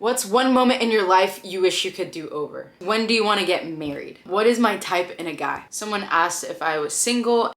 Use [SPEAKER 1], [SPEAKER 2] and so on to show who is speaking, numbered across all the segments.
[SPEAKER 1] What's one moment in your life you wish you could do over? When do you want to get married? What is my type in a guy? Someone asked if I was single.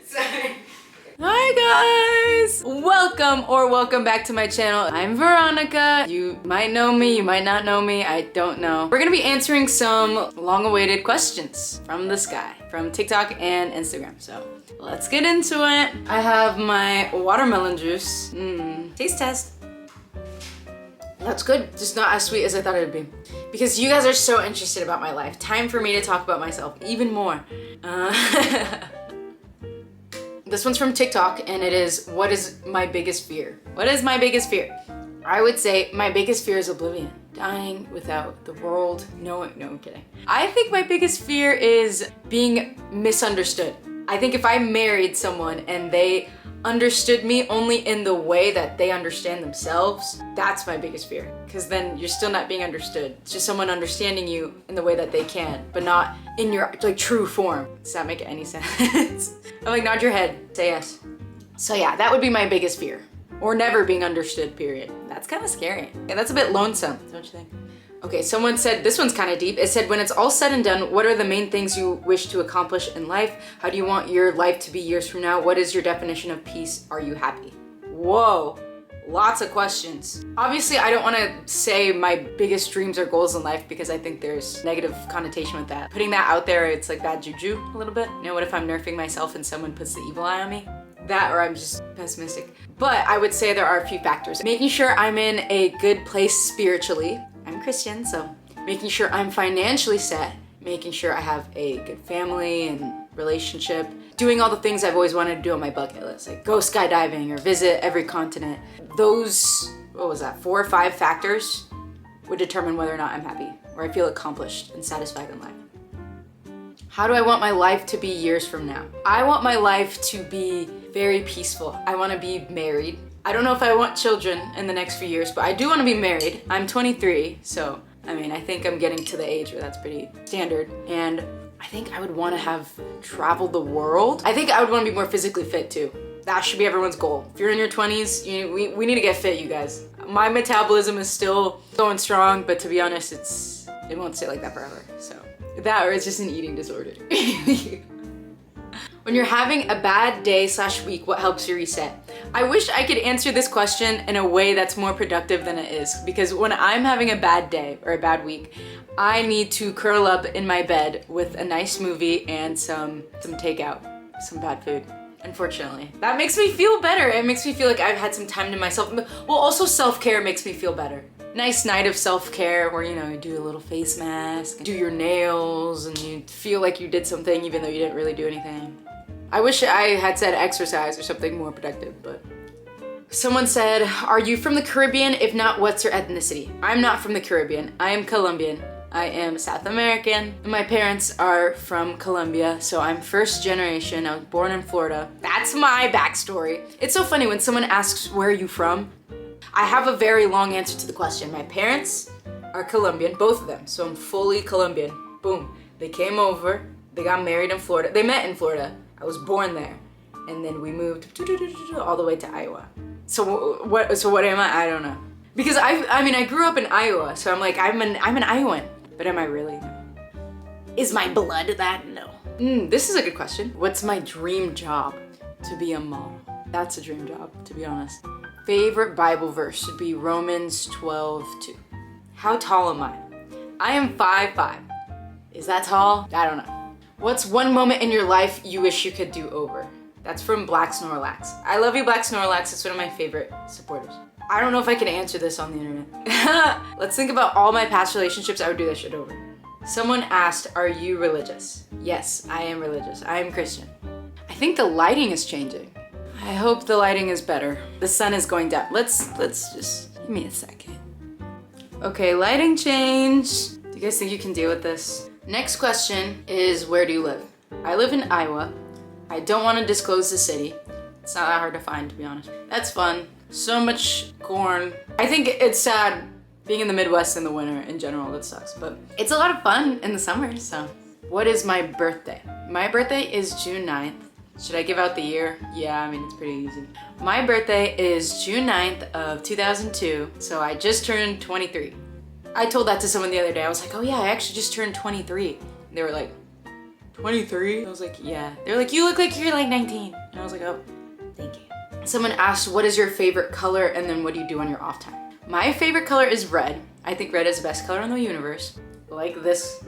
[SPEAKER 1] Sorry. Hi guys! Welcome back to my channel. I'm Veronica. You might know me, you might not know me, I don't know. We're gonna be answering some long-awaited questions from this guy, from TikTok and Instagram, so let's get into it. I have my watermelon juice. Taste test. That's good, just not as sweet as I thought it would be. Because you guys are so interested about my life. Time for me to talk about myself even more. This one's from TikTok and it is, what is my biggest fear? What is my biggest fear? I would say my biggest fear is oblivion. Dying without the world knowing, no, I'm kidding. I think my biggest fear is being misunderstood. I think if I married someone and they understood me only in the way that they understand themselves, that's my biggest fear. Because then you're still not being understood. It's just someone understanding you in the way that they can, but not in your like true form. Does that make any sense? I'm like, nod your head, say yes. So yeah, that would be my biggest fear. Or never being understood, period. That's kind of scary. Yeah, that's a bit lonesome, don't you think? Okay, someone said, this one's kind of deep. It said, when it's all said and done, what are the main things you wish to accomplish in life? How do you want your life to be years from now? What is your definition of peace? Are you happy? Whoa, lots of questions. Obviously, I don't want to say my biggest dreams or goals in life because I think there's negative connotation with that. Putting that out there, it's like bad juju a little bit. You know, what if I'm nerfing myself and someone puts the evil eye on me? That, or I'm just pessimistic. But I would say there are a few factors. Making sure I'm in a good place spiritually. I'm Christian, so making sure I'm financially set, making sure I have a good family and relationship, doing all the things I've always wanted to do on my bucket list, like go skydiving or visit every continent. Those, what was that, 4 or 5 factors would determine whether or not I'm happy or I feel accomplished and satisfied in life. How do I want my life to be years from now? I want my life to be very peaceful. I want to be married. I don't know if I want children in the next few years, but I do want to be married. I'm 23, so I mean, I think I'm getting to the age where that's pretty standard. And I think I would want to have traveled the world. I think I would want to be more physically fit too. That should be everyone's goal. If you're in your 20s, we need to get fit, you guys. My metabolism is still going strong, but to be honest, it won't stay like that forever, so. That or it's just an eating disorder. When you're having a bad day / week, what helps you reset? I wish I could answer this question in a way that's more productive than it is, because when I'm having a bad day or a bad week, I need to curl up in my bed with a nice movie and some takeout, some bad food. Unfortunately. That makes me feel better. It makes me feel like I've had some time to myself. Well, also self-care makes me feel better. Nice night of self-care where, you know, you do a little face mask, do your nails, and you feel like you did something even though you didn't really do anything. I wish I had said exercise or something more productive, but. Someone said, are you from the Caribbean? If not, what's your ethnicity? I'm not from the Caribbean. I am Colombian. I am South American. My parents are from Colombia, so I'm first generation. I was born in Florida. That's my backstory. It's so funny when someone asks, where are you from? I have a very long answer to the question. My parents are Colombian, both of them, so I'm fully Colombian. Boom. They came over, they got married in Florida. They met in Florida. I was born there. And then we moved all the way to Iowa. So what am I? I don't know. Because I mean, I grew up in Iowa, so I'm like, I'm an Iowan. But am I really? No. Is my blood that? No. This is a good question. What's my dream job? To be a mom. That's a dream job, to be honest. Favorite Bible verse should be Romans 12:2. How tall am I? I am 5'5". Is that tall? I don't know. What's one moment in your life you wish you could do over? That's from Black Snorlax. I love you, Black Snorlax. It's one of my favorite supporters. I don't know if I can answer this on the internet. Let's think about all my past relationships. I would do that shit over. Someone asked, are you religious? Yes, I am religious. I am Christian. I think the lighting is changing. I hope the lighting is better. The sun is going down. Let's just, give me a second. Okay, lighting change. Do you guys think you can deal with this? Next question is, where do you live? I live in Iowa. I don't want to disclose the city. It's not that hard to find, to be honest. That's fun. So much corn. I think it's sad being in the Midwest in the winter in general. That sucks, but it's a lot of fun in the summer, so. What is my birthday? My birthday is June 9th. Should I give out the year? Yeah, I mean, it's pretty easy. My birthday is June 9th of 2002, so I just turned 23. I told that to someone the other day. I was like, oh yeah, I actually just turned 23. And they were like, 23? I was like, yeah. They were like, you look like you're like 19. And I was like, oh, thank you. Someone asked, what is your favorite color and then what do you do on your off time? My favorite color is red. I think red is the best color in the universe. Like this.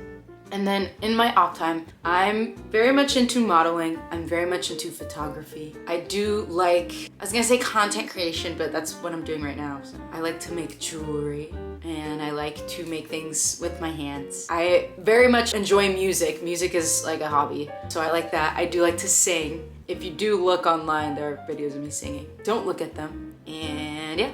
[SPEAKER 1] And then in my off time, I'm very much into modeling. I'm very much into photography. I do like, I was gonna say content creation, but that's what I'm doing right now. So I like to make jewelry and I like to make things with my hands. I very much enjoy music. Music is like a hobby. So I like that. I do like to sing. If you do look online, there are videos of me singing. Don't look at them. And yeah.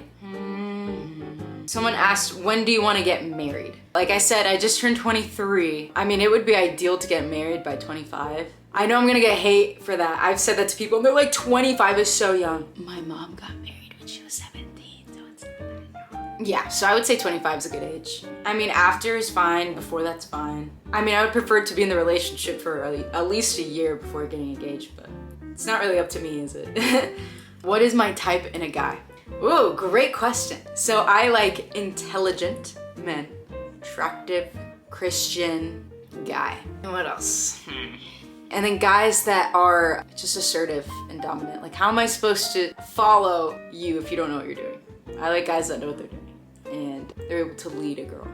[SPEAKER 1] Someone asked, when do you want to get married? Like I said, I just turned 23. I mean, it would be ideal to get married by 25. I know I'm gonna get hate for that. I've said that to people and they're like, 25 is so young. My mom got married when she was 17, so it's not that young. Yeah, so I would say 25 is a good age. I mean, after is fine, before that's fine. I mean, I would prefer to be in the relationship for at least a year before getting engaged, but it's not really up to me, is it? What is my type in a guy? Ooh, great question. So I like intelligent men, attractive, Christian guy. And what else? And then guys that are just assertive and dominant. Like, how am I supposed to follow you if you don't know what you're doing? I like guys that know what they're doing and they're able to lead a girl.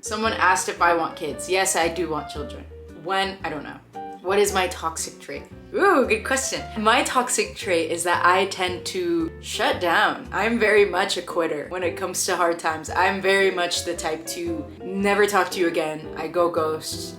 [SPEAKER 1] Someone asked if I want kids. Yes, I do want children. When? I don't know. What is my toxic trait? Ooh, good question. My toxic trait is that I tend to shut down. I'm very much a quitter when it comes to hard times. I'm very much the type to never talk to you again. I go ghost.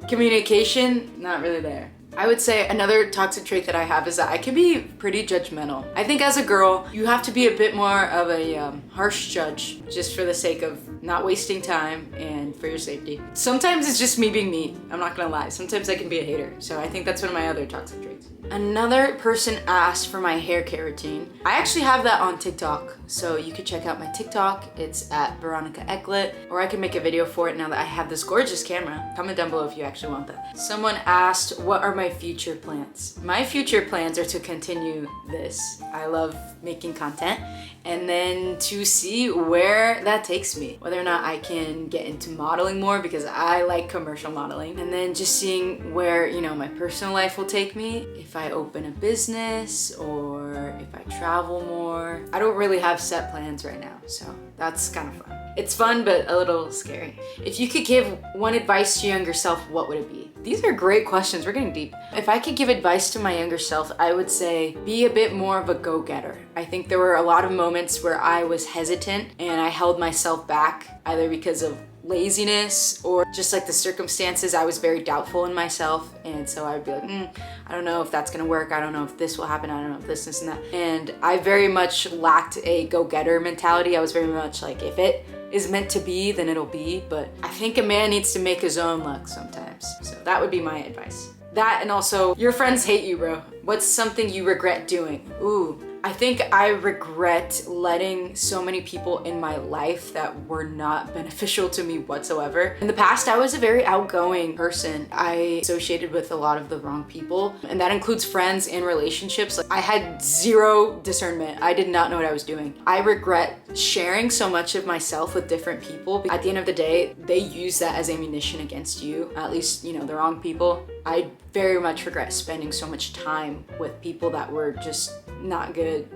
[SPEAKER 1] Communication, not really there. I would say another toxic trait that I have is that I can be pretty judgmental. I think as a girl, you have to be a bit more of a harsh judge just for the sake of not wasting time and for your safety. Sometimes it's just me being me. I'm not gonna lie. Sometimes I can be a hater. So I think that's one of my other toxic traits. Another person asked for my hair care routine. I actually have that on TikTok, so you could check out my TikTok. It's at Veronica Ecklet, or I can make a video for it now that I have this gorgeous camera. Comment down below if you actually want that. Someone asked, what are my future plans? My future plans are to continue this. I love making content and then to see where that takes me. Whether or not I can get into modeling more because I like commercial modeling, and then just seeing where, you know, my personal life will take me. If I open a business or if I travel more. I don't really have set plans right now, so that's kind of fun. It's fun, but a little scary. If you could give one advice to your younger self, what would it be? These are great questions. We're getting deep. If I could give advice to my younger self, I would say be a bit more of a go-getter. I think there were a lot of moments where I was hesitant and I held myself back, either because of laziness or just like the circumstances. I was very doubtful in myself, and so I would be like, I don't know if that's gonna work. I don't know if this will happen. I don't know if this and that. And I very much lacked a go-getter mentality. I was very much like, if it is meant to be, then it'll be. But I think a man needs to make his own luck sometimes. So that would be my advice. That, and also, your friends hate you, bro. What's something you regret doing? Ooh. I think I regret letting so many people in my life that were not beneficial to me whatsoever. In the past, I was a very outgoing person. I associated with a lot of the wrong people, and that includes friends and relationships. Like, I had zero discernment. I did not know what I was doing. I regret sharing so much of myself with different people. At the end of the day, they use that as ammunition against you, at least, you know, the wrong people. I very much regret spending so much time with people that were just not good.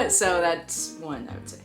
[SPEAKER 1] So that's one, I would say.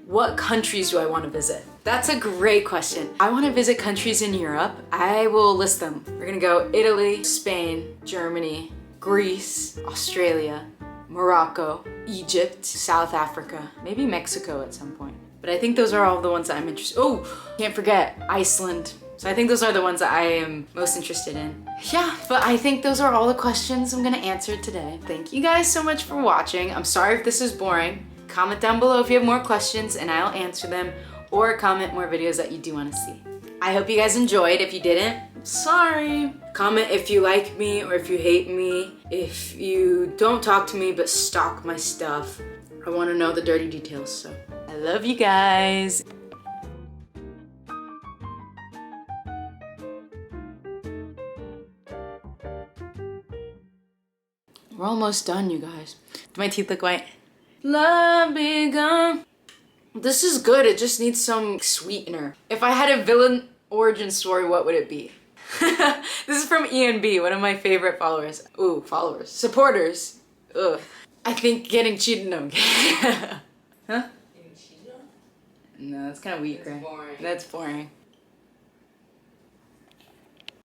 [SPEAKER 1] What countries do I want to visit? That's a great question. I want to visit countries in Europe. I will list them. We're gonna go Italy, Spain, Germany, Greece, Australia, Morocco, Egypt, South Africa, maybe Mexico at some point. But I think those are all the ones that I'm interested in. Oh, can't forget Iceland. So I think those are the ones that I am most interested in. Yeah, but I think those are all the questions I'm gonna answer today. Thank you guys so much for watching. I'm sorry if this is boring. Comment down below if you have more questions and I'll answer them, or comment more videos that you do wanna see. I hope you guys enjoyed. If you didn't, sorry. Comment if you like me or if you hate me. If you don't talk to me but stalk my stuff. I wanna know the dirty details, so. I love you guys. We're almost done, you guys. Do my teeth look white? Love begun. This is good. It just needs some sweetener. If I had a villain origin story, what would it be? This is from ENB, one of my favorite followers. Ooh, followers. Supporters. Ugh. I think getting cheated on. Huh? Getting cheated on? No, that's kind of weak, right? Boring. That's boring.